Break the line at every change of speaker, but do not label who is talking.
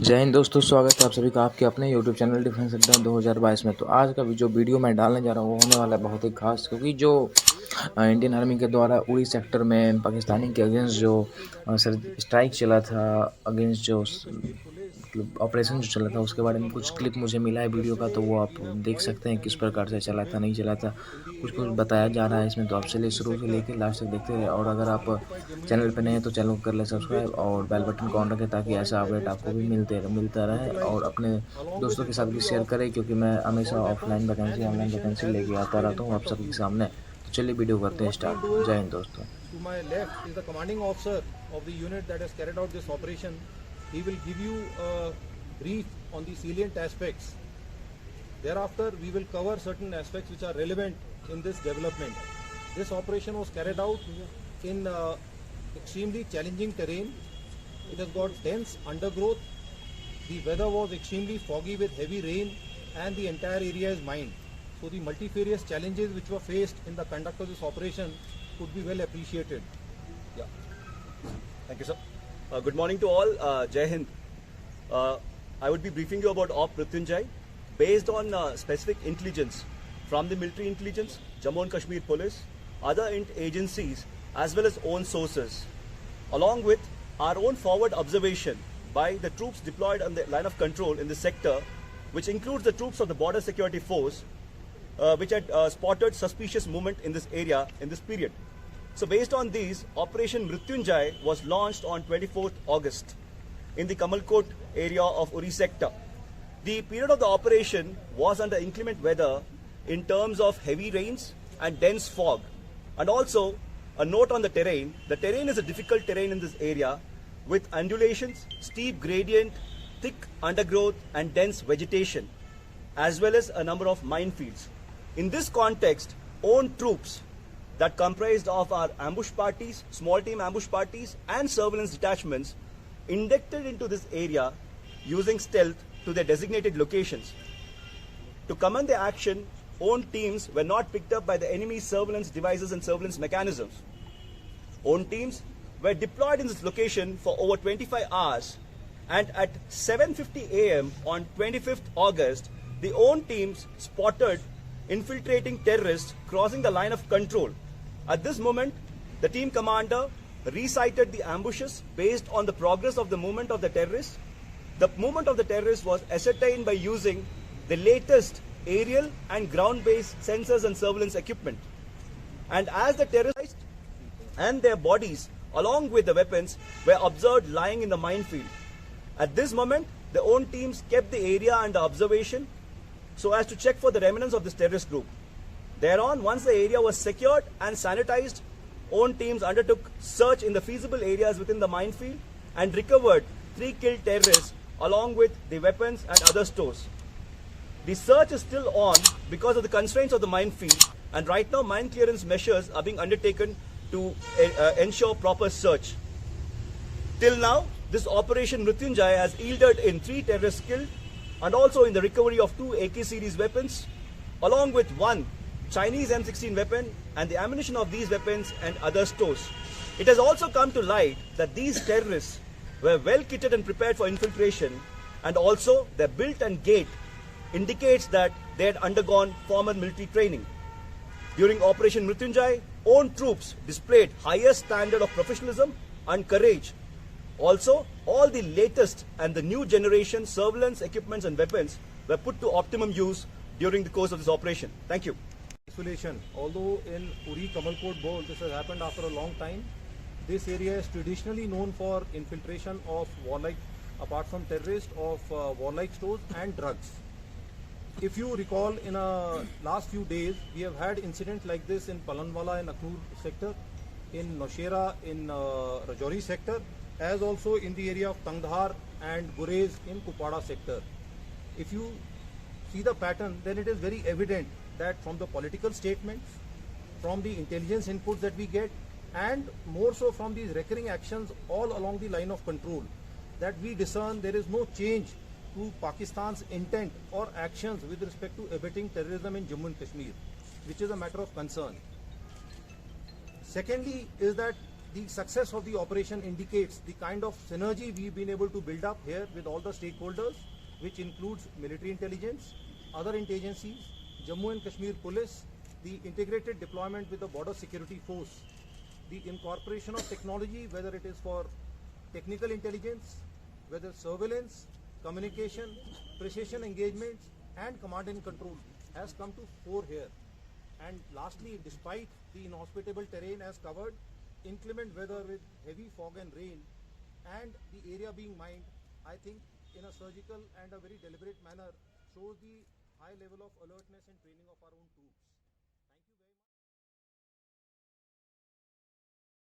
जय हिंद दोस्तों, स्वागत है आप सभी का आपके अपने यूट्यूब चैनल डिफेंस अड्डा 2022 में। तो आज का जो वीडियो मैं डालने जा रहा हूँ वो होने वाला है बहुत ही खास, क्योंकि जो इंडियन आर्मी के द्वारा उड़ी सेक्टर में पाकिस्तानी के अगेंस्ट जो सर स्ट्राइक चला था, अगेंस्ट जो मतलब ऑपरेशन जो चला था, उसके बारे में कुछ क्लिप मुझे मिला है वीडियो का। तो वो आप देख सकते हैं किस प्रकार से चला था, नहीं चला था, कुछ कुछ बताया जा रहा है इसमें। तो आप चलिए शुरू से लेकर लास्ट तक देखते रहे, और अगर आप चैनल पर नए हैं तो चैनल को कर ले सब्सक्राइब और बेल बटन को ऑन रखें, ताकि ऐसा अपडेट आपको भी मिलता रहे। और अपने दोस्तों के साथ भी शेयर करें, क्योंकि मैं हमेशा ऑफलाइन वैकेंसी ऑनलाइन वैकेंसी लेके आता रहता हूँ आप सबके सामने। तो चलिए वीडियो करते हैं स्टार्ट। जय हिंद दोस्तों।
To my left is the commanding officer of the unit that has carried out this operation. He will give you a brief on the salient aspects. Thereafter, we will cover certain aspects which are relevant in this development. This operation was carried out in extremely challenging terrain. It has got dense undergrowth. The weather was extremely foggy with heavy rain, and the entire area is mined. So the multifarious challenges which were faced in the conduct of this operation could be well appreciated.
Yeah. Thank you, sir. Good morning to all. Jai Hind. I would be briefing you about Op Mrityunjay based on specific intelligence from the military intelligence, Jammu and Kashmir Police, other agencies, as well as own sources, along with our own forward observation by the troops deployed on the line of control in the sector, which includes the troops of the Border Security Force, which had spotted suspicious movement in this area in this period. So based on these, Operation Mrityunjay was launched on 24th August in the Kamalkot area of Uri sector. The period of the operation was under inclement weather in terms of heavy rains and dense fog. And also, a note on the terrain. The terrain is a difficult terrain in this area with undulations, steep gradient, thick undergrowth and dense vegetation, as well as a number of minefields. In this context, own troops that comprised of our ambush parties, small team ambush parties and surveillance detachments inducted into this area using stealth to their designated locations. To command the action, own teams were not picked up by the enemy's surveillance devices and surveillance mechanisms. Own teams were deployed in this location for over 25 hours, and at 7:50 a.m. on 25th August, the own teams spotted infiltrating terrorists crossing the line of control. At this moment, the team commander recited the ambushes based on the progress of the movement of the terrorists. The movement of the terrorists was ascertained by using the latest aerial and ground-based sensors and surveillance equipment. And as the terrorists and their bodies, along with the weapons, were observed lying in the minefield. At this moment, the own teams kept the area under observation so as to check for the remnants of this terrorist group. Thereon, once the area was secured and sanitized, own teams undertook search in the feasible areas within the minefield and recovered 3 killed terrorists along with the weapons and other stores. The search is still on because of the constraints of the minefield, and right now mine clearance measures are being undertaken to ensure proper search. Till now, this Operation Mrityunjay has yielded in 3 terrorists killed and also in the recovery of 2 AK series weapons, along with 1 Chinese M16 weapon and the ammunition of these weapons and other stores. It has also come to light that these terrorists were well kitted and prepared for infiltration, and also their build and gait indicates that they had undergone formal military training. During Operation Mrityunjay, own troops displayed highest standard of professionalism and courage. Also, all the latest and the new generation surveillance equipments and weapons were put to optimum use during the course of this operation. Thank you.
Isolation. Although in Uri Kamalkot Bowl this has happened after a long time, this area is traditionally known for infiltration of warlike, apart from terrorists, of warlike stores and drugs. If you recall, in last few days, we have had incidents like this in Palanwala in Akur sector, in Noshera in Rajouri sector, as also in the area of Tangdhar and Gurez in Kupada sector. If you see the pattern, then it is very evident that from the political statements, from the intelligence inputs that we get, and more so from these recurring actions all along the line of control, that we discern there is no change to Pakistan's intent or actions with respect to abetting terrorism in Jammu and Kashmir, which is a matter of concern. Secondly is that the success of the operation indicates the kind of synergy we've been able to build up here with all the stakeholders, which includes military intelligence, other agencies, Jammu and Kashmir Police, the integrated deployment with the border security force, the incorporation of technology, whether it is for technical intelligence, whether surveillance, communication, precision engagements, and command and control has come to fore here. And lastly, despite the inhospitable terrain as covered, inclement weather with heavy fog and rain, and the area being mined, I think in a surgical and a very deliberate manner shows the high level of alertness and training of our own troops.